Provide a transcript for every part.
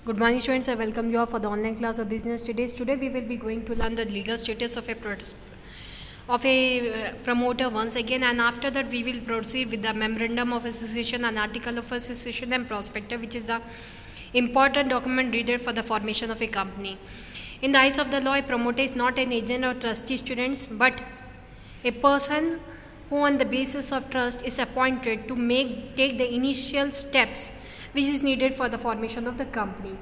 Good morning, students. I welcome you all for the online class of business studies. Today we will be going to learn the legal status of a promoter once again, and after that we will proceed with the memorandum of association, an article of association, and prospectus, which is the important document needed for the formation of a company. In the eyes of the law, a promoter is not an agent or trustee, students, but a person who on the basis of trust is appointed to take the initial steps which is needed for the formation of the company.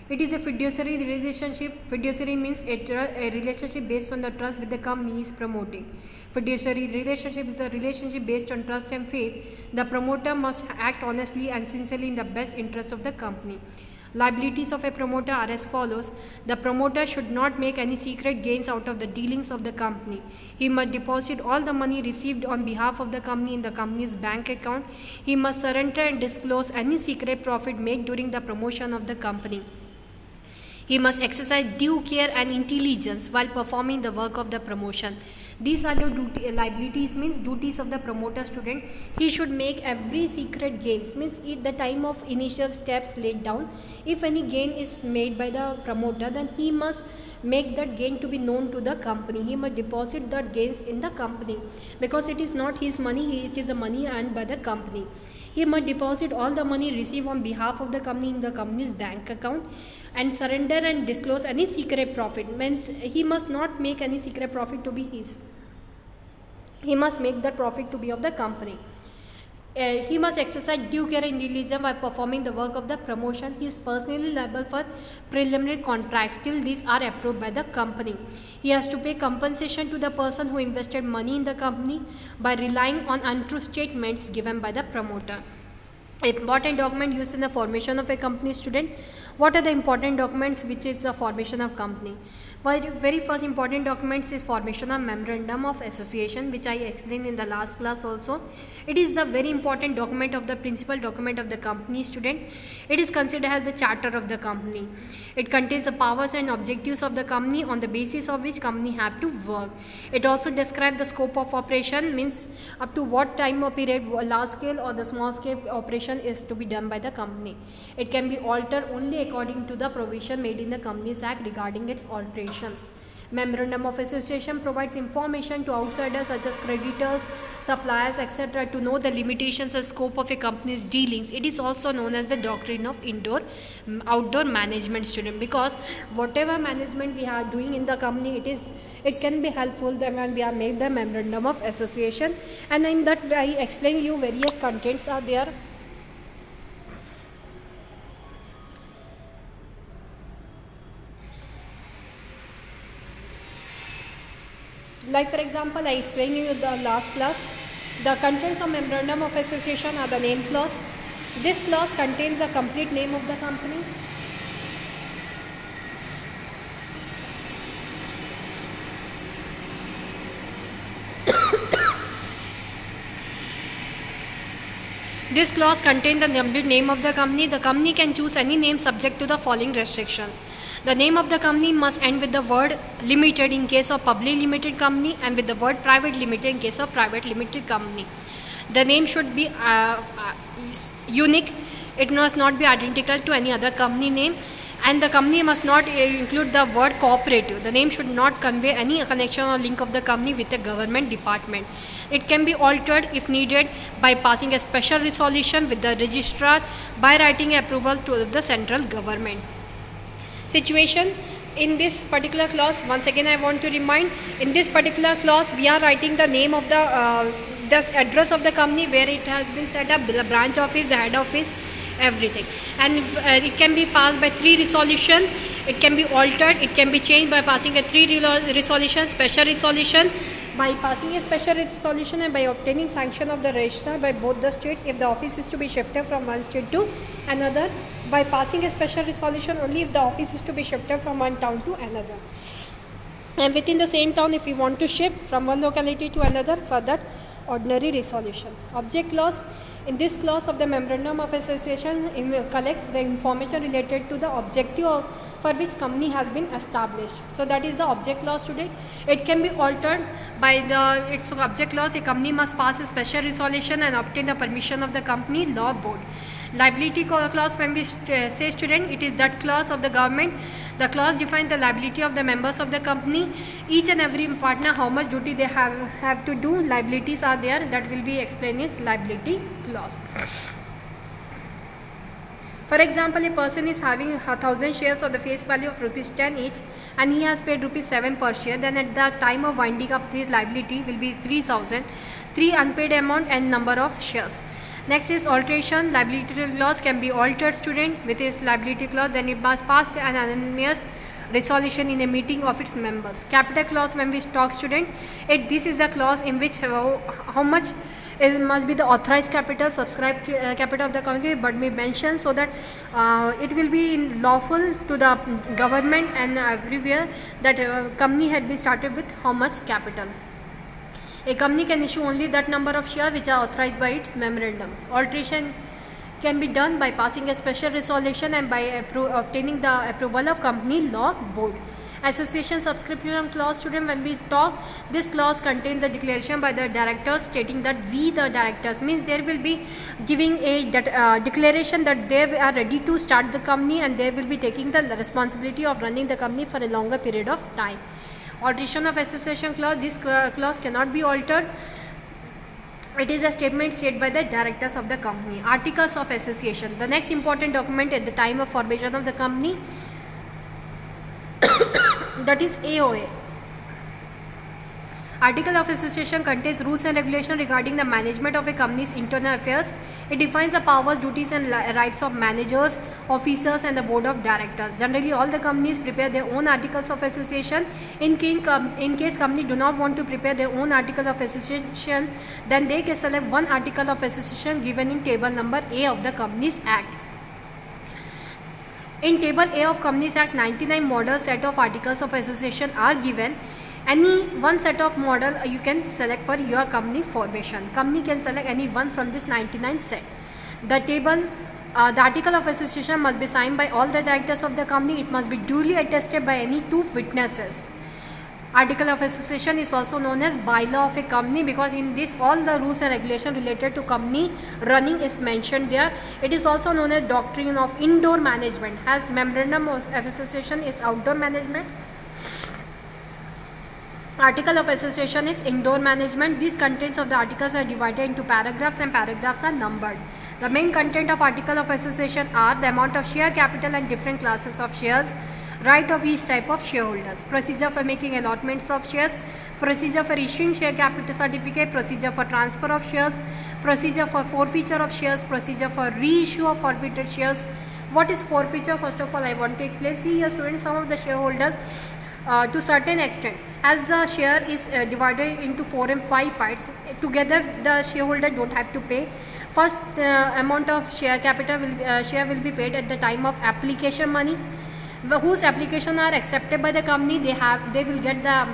It is a fiduciary relationship. Fiduciary means a relationship based on the trust with the company is promoting. Fiduciary relationship is a relationship based on trust and faith. The promoter must act honestly and sincerely in the best interest of the company. Liabilities of a promoter are as follows. The promoter should not make any secret gains out of the dealings of the company. He must deposit all the money received on behalf of the company in the company's bank account. He must surrender and disclose any secret profit made during the promotion of the company. He must exercise due care and intelligence while performing the work of the promotion. These are the liabilities, means duties of the promoter, student. He should make every secret gains, means at the time of initial steps laid down, if any gain is made by the promoter, then he must make that gain to be known to the company. He must deposit that gains in the company, because it is not his money, it is the money earned by the company. He must deposit all the money received on behalf of the company in the company's bank account and surrender and disclose any secret profit. Means he must not make any secret profit to be his. He must make that profit to be of the company. He must exercise due care and diligence by performing the work of the promotion. He is personally liable for preliminary contracts till these are approved by the company. He has to pay compensation to the person who invested money in the company by relying on untrue statements given by the promoter. Important document used in the formation of a company, student. What are the important documents which is the formation of company? Very first important documents is formation of memorandum of association, which I explained in the last class also. It is a very important document of the principal document of the company, student. It is considered as the charter of the company. It contains the powers and objectives of the company on the basis of which company have to work. It also describes the scope of operation, means up to what time of period large scale or the small scale operation is to be done by the company. It can be altered only according to the provision made in the Companies Act regarding its alterations. Memorandum of association provides information to outsiders such as creditors, suppliers, etc. to know the limitations and scope of a company's dealings. It is also known as the doctrine of outdoor management, student, because whatever management we are doing in the company, it can be helpful when we are made the memorandum of association, and in that I explain you various contents are there. Like for example, I explained you the last class. The contents of memorandum of association are the name clause. This clause contains the complete name of the company. This clause contains the complete name of the company. The company can choose any name subject to the following restrictions. The name of the company must end with the word limited in case of public limited company and with the word private limited in case of private limited company. The name should be unique. It must not be identical to any other company name, and the company must not include the word cooperative. The name should not convey any connection or link of the company with a government department. It can be altered if needed by passing a special resolution with the registrar by writing approval to the central government. Situation in this particular clause, once again I want to remind, in this particular clause we are writing the name of the address of the company where it has been set up, the branch office, the head office, everything, and it can be passed by 3 resolution. It can be altered, it can be changed by passing a 3 resolution, special resolution, by passing a special resolution, and by obtaining sanction of the registrar by both the states if the office is to be shifted from one state to another, by passing a special resolution only if the office is to be shifted from one town to another, and within the same town if we want to shift from one locality to another, for that ordinary resolution. Object clause. In this clause of the memorandum of association collects the information related to the objective for which company has been established. So that is the object clause today. It can be altered by its object clause. A company must pass a special resolution and obtain the permission of the company law board. Liability clause, when we say student, it is that clause of the government. The clause defines the liability of the members of the company. Each and every partner, how much duty they have to do, liabilities are there, that will be explained as liability clause. For example, a person is having 1,000 shares of the face value of rupees 10 each, and he has paid rupees 7 per share. Then at the time of winding up, his liability will be 3,000, 3 unpaid amount and number of shares. Next is alteration. Liability clause can be altered, student, with its liability clause. Then it must pass an unanimous resolution in a meeting of its members. Capital clause, when we talk, student, this is the clause in which how much must be the authorized capital, subscribed capital of the company, but we mention so that it will be lawful to the government and everywhere that company had been started with how much capital. A company can issue only that number of shares which are authorized by its memorandum. Alteration can be done by passing a special resolution and by obtaining the approval of company law board. Association subscription clause, student, when we talk, this clause contains the declaration by the directors stating that we the directors, means there will be giving a declaration that they are ready to start the company and they will be taking the responsibility of running the company for a longer period of time. Alteration of association clause, this clause cannot be altered. It is a statement said by the directors of the company. Articles of association, the next important document at the time of formation of the company, that is AOA. Article of association contains rules and regulations regarding the management of a company's internal affairs. It defines the powers, duties and rights of managers, officers and the board of directors. Generally, all the companies prepare their own articles of association. In case company do not want to prepare their own articles of association, then they can select one article of association given in table number A of the Companies Act. In table A of Companies Act, 99 model set of articles of association are given. Any one set of model you can select for your company formation. Company can select any one from this 99 set. The article of association must be signed by all the directors of the company. It must be duly attested by any 2 witnesses. Article of association is also known as bylaw of a company, because in this all the rules and regulations related to company running is mentioned there. It is also known as doctrine of indoor management, as memorandum of association is outdoor management. Article of association is indoor management. These contents of the articles are divided into paragraphs and paragraphs are numbered. The main content of article of association are the amount of share capital and different classes of shares, right of each type of shareholders, procedure for making allotments of shares, procedure for issuing share capital certificate, procedure for transfer of shares, procedure for forfeiture of shares, procedure for reissue of forfeited shares. What is forfeiture? First of all, I want to explain. See here, students, some of the shareholders to certain extent, as the share is divided into 4 and 5 parts, together the shareholder don't have to pay. First amount of share capital share will be paid at the time of application money, whose application are accepted by the company. They will get the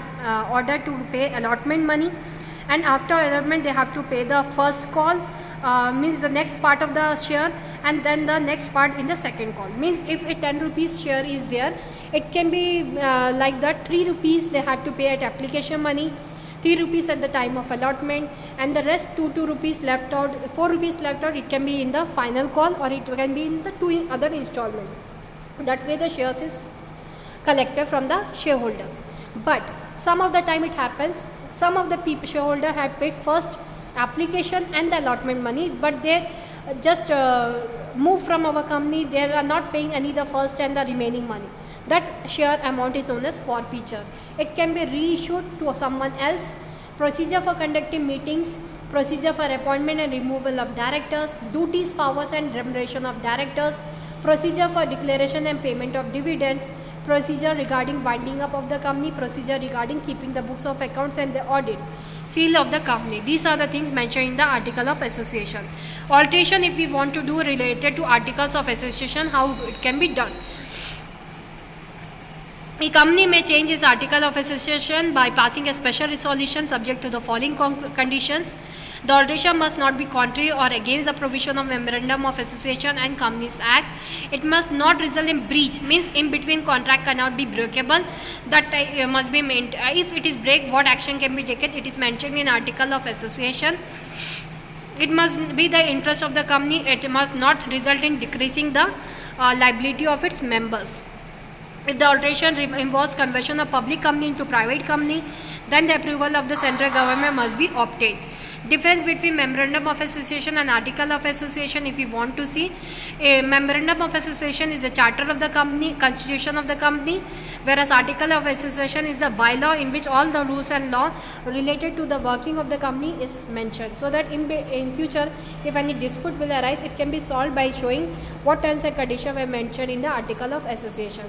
order to pay allotment money, and after allotment they have to pay the first call, means the next part of the share, and then the next part in the second call. Means if a 10 rupees share is there, it can be like that, 3 rupees they have to pay at application money, 3 rupees at the time of allotment, and the rest 2 rupees left out, 4 rupees left out, it can be in the final call or it can be in the 2 other installment. That way the shares is collected from the shareholders. But some of the time it happens, some of the shareholder had paid first application and the allotment money, but they just move from our company, they are not paying any the first and the remaining money. That share amount is known as forfeiture. It can be reissued to someone else. Procedure for conducting meetings, procedure for appointment and removal of directors, duties, powers and remuneration of directors, procedure for declaration and payment of dividends, procedure regarding winding up of the company, procedure regarding keeping the books of accounts and the audit, seal of the company. These are the things mentioned in the article of association. Alteration, if we want to do related to articles of association, how it can be done. A company may change its article of association by passing a special resolution subject to the following conditions. The alteration must not be contrary or against the provision of Memorandum of Association and Companies Act. It must not result in breach, means in between contract cannot be breakable. That must be maintained. If it is break, what action can be taken? It is mentioned in article of association. It must be the interest of the company. It must not result in decreasing the liability of its members. If the alteration involves conversion of public company into private company, then the approval of the central government must be obtained. Difference between memorandum of association and article of association, if you want to see, a memorandum of association is the charter of the company, constitution of the company, whereas article of association is the bylaw in which all the rules and law related to the working of the company is mentioned, so that in future if any dispute will arise, it can be solved by showing what terms and conditions were mentioned in the article of association.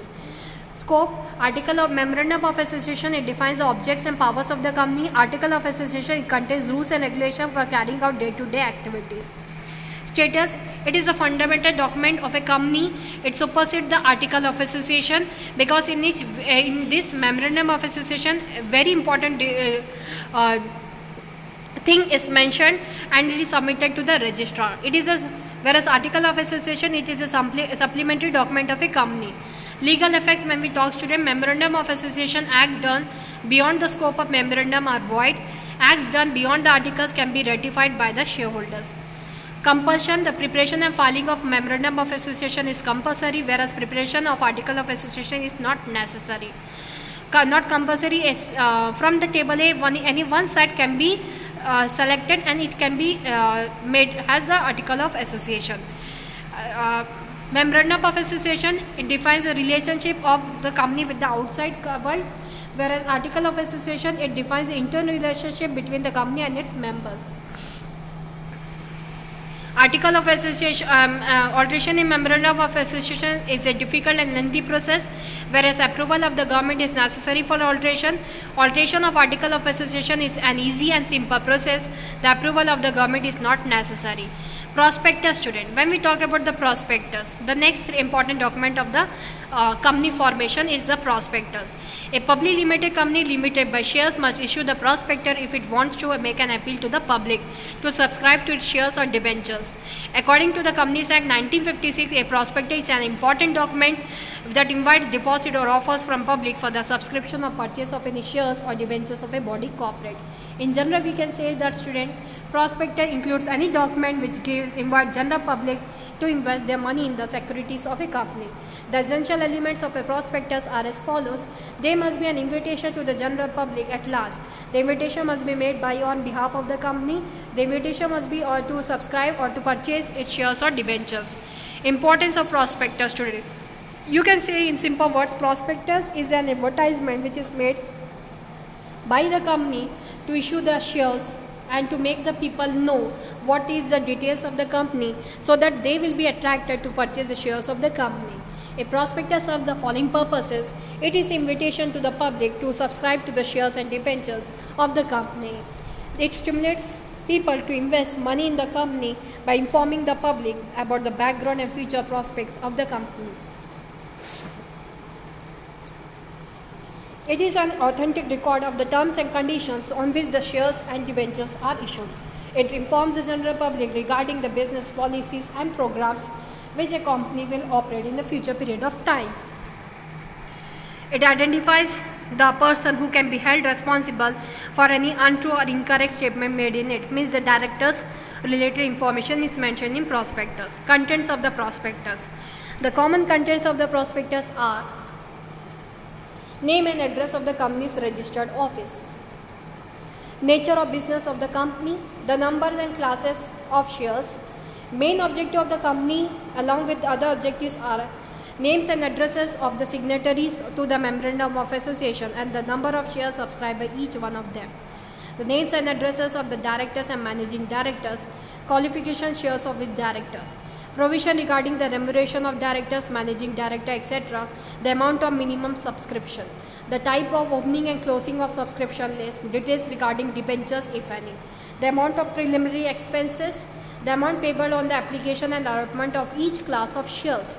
Scope. Article of Memorandum of Association, it defines the objects and powers of the company. Article of Association, it contains rules and regulations for carrying out day-to-day activities. Status. It is a fundamental document of a company. It supersedes the Article of Association, because in this Memorandum of Association, very important thing is mentioned and it is submitted to the registrar. Whereas Article of Association, it is a supplementary document of a company. Legal effects. When we talk, student, Memorandum of Association act done beyond the scope of memorandum are void. Acts done beyond the articles can be ratified by the shareholders. Compulsion. The preparation and filing of Memorandum of Association is compulsory, whereas preparation of Article of Association is not necessary. Not compulsory. It's from the table A, any one side can be selected and it can be made as the Article of Association. Memorandum of Association, it defines the relationship of the company with the outside world, whereas Article of Association, it defines the internal relationship between the company and its members. Article of Association, alteration in Memorandum of Association is a difficult and lengthy process, whereas approval of the government is necessary for alteration. Alteration of Article of Association is an easy and simple process. The approval of the government is not necessary. Prospectus, student. When we talk about the prospectus, the next important document of the company formation is the prospectus. A publicly limited company limited by shares must issue the prospectus if it wants to make an appeal to the public to subscribe to its shares or debentures. According to the Companies Act 1956, a prospectus is an important document that invites deposit or offers from public for the subscription or purchase of any shares or debentures of a body corporate. In general, we can say that, student, prospectus includes any document which invite general public to invest their money in the securities of a company. The essential elements of a prospectus are as follows. They must be an invitation to the general public at large. The invitation must be made by on behalf of the company. The invitation must be or to subscribe or to purchase its shares or debentures. Importance of prospectus, student. You can say in simple words, prospectus is an advertisement which is made by the company to issue the shares and to make the people know what is the details of the company, so that they will be attracted to purchase the shares of the company. A prospectus serves the following purposes. It is invitation to the public to subscribe to the shares and debentures of the company. It stimulates people to invest money in the company by informing the public about the background and future prospects of the company. It is an authentic record of the terms and conditions on which the shares and debentures are issued. It informs the general public regarding the business policies and programs which a company will operate in the future period of time. It identifies the person who can be held responsible for any untrue or incorrect statement made in it. Means the directors related information is mentioned in prospectus. Contents of the prospectus. The common contents of the prospectus are name and address of the company's registered office, nature of business of the company, the numbers and classes of shares, main objective of the company along with other objectives are names and addresses of the signatories to the memorandum of association and the number of shares subscribed by each one of them, the names and addresses of the directors and managing directors, qualification shares of the directors, provision regarding the remuneration of directors, managing director, etc., the amount of minimum subscription, the type of opening and closing of subscription list, details regarding debentures if any, the amount of preliminary expenses, the amount payable on the application and allotment of each class of shares,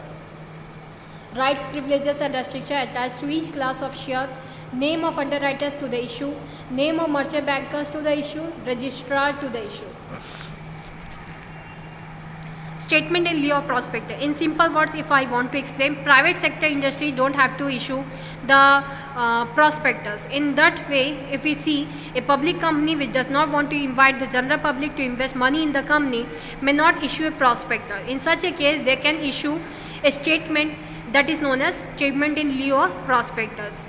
rights, privileges and restrictions attached to each class of share, name of underwriters to the issue, name of merchant bankers to the issue, registrar to the issue. Statement in lieu of prospector. In simple words, if I want to explain, private sector industry don't have to issue the prospectus. In that way, if we see a public company which does not want to invite the general public to invest money in the company may not issue a prospectus. In such a case, they can issue a statement that is known as statement in lieu of prospectus.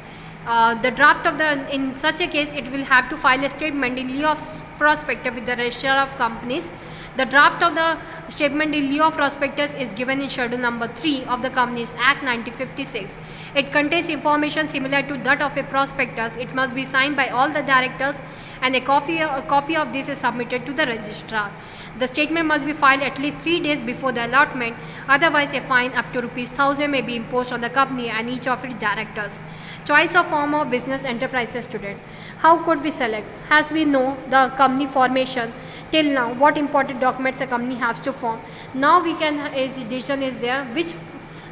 The draft of in such a case, it will have to file a statement in lieu of prospectus with the registrar of companies. The draft of the statement in lieu of prospectus is given in schedule number 3 of the Companies Act 1956. It contains information similar to that of a prospectus. It must be signed by all the directors and a copy of this is submitted to the registrar. The statement must be filed at least 3 days before the allotment, otherwise a fine up to ₹1,000 may be imposed on the company and each of its directors. Choice of form of business enterprises student. How could we select? As we know the company formation, till now what important documents a company has to form. Now we can, a decision is there which,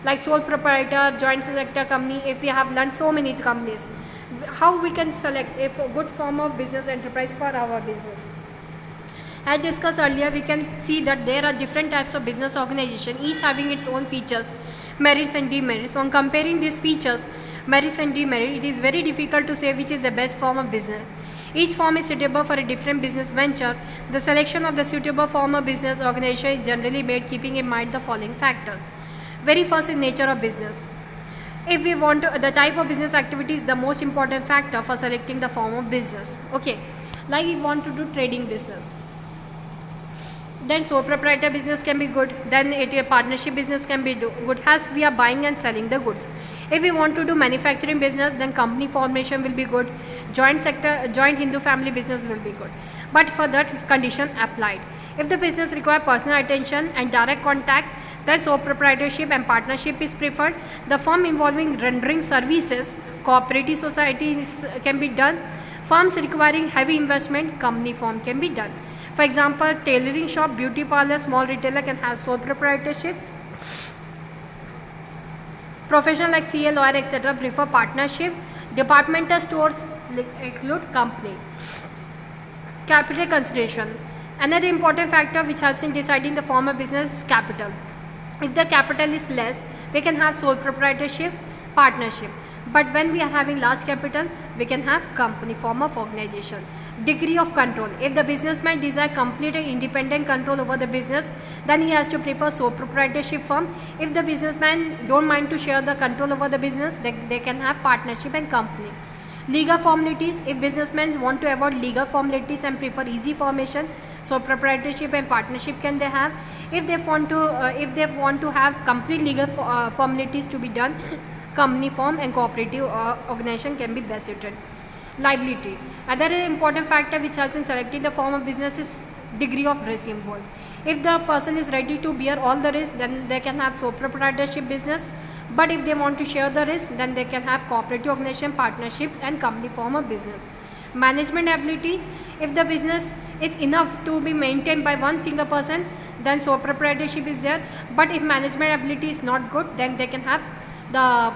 like sole proprietor, joint sector company, if we have learned so many companies, how we can select a good form of business enterprise for our business. As discussed earlier, we can see that there are different types of business organization, each having its own features, merits and demerits. On comparing these features, merits and demerits, it is very difficult to say which is the best form of business. Each form is suitable for a different business venture. The selection of the suitable form of business organization is generally made keeping in mind the following factors. Very first is nature of business. If we want to, the type of business activity is the most important factor for selecting the form of business. Okay, like if we want to do trading business, then sole proprietor business can be good, then a partnership business can be good as we are buying and selling the goods. If we want to do manufacturing business, then company formation will be good, joint Hindu family business will be good, but for that condition applied. If the business require personal attention and direct contact, then sole proprietorship and partnership is preferred. The firm involving rendering services, cooperative societies can be done. Firms requiring heavy investment, company form can be done. For example, tailoring shop, beauty parlor, small retailer can have sole proprietorship. Professional like CA, lawyer, etc. prefer partnership. Departmental stores include company. Capital consideration. Another important factor which helps in deciding the form of business is capital. If the capital is less, we can have sole proprietorship, partnership. But when we are having large capital, we can have company form of organization. Degree of control. If the businessman desires complete and independent control over the business, then he has to prefer sole proprietorship firm. If the businessman don't mind to share the control over the business, they can have partnership and company. Legal formalities. If businessmen want to avoid legal formalities and prefer easy formation, so proprietorship and partnership can they have. If they want to have complete legal formalities to be done, company form and cooperative organization can be best suited. Liability. Another important factor which helps in selecting the form of business is degree of risk involved. If the person is ready to bear all the risk, then they can have sole proprietorship business. But if they want to share the risk, then they can have cooperative organization, partnership and company form of business. Management ability. If the business is enough to be maintained by one single person, then sole proprietorship is there. But if management ability is not good, then they can have the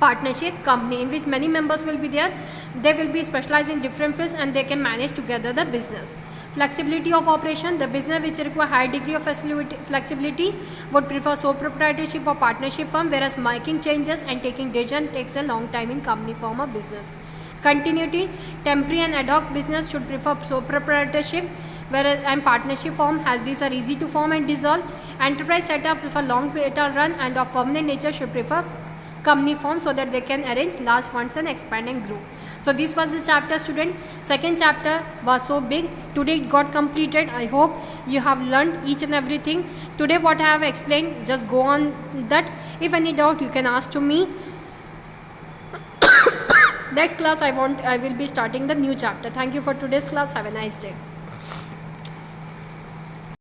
partnership company in which many members will be there. They will be specialized in different fields and they can manage together the business. Flexibility of operation. The business which require high degree of flexibility would prefer sole proprietorship or partnership firm, whereas making changes and taking decision takes a long time in company form of business. Continuity. Temporary and ad hoc business should prefer sole proprietorship, whereas and partnership form as these are easy to form and dissolve. Enterprise setup for long run and of permanent nature should prefer company form so that they can arrange large funds and expand and grow. So this was the chapter student. Second chapter was so big. Today it got completed. I hope you have learned each and everything. Today what I have explained, just go on that. If any doubt you can ask to me. Next class I will be starting the new chapter. Thank you for today's class. Have a nice day.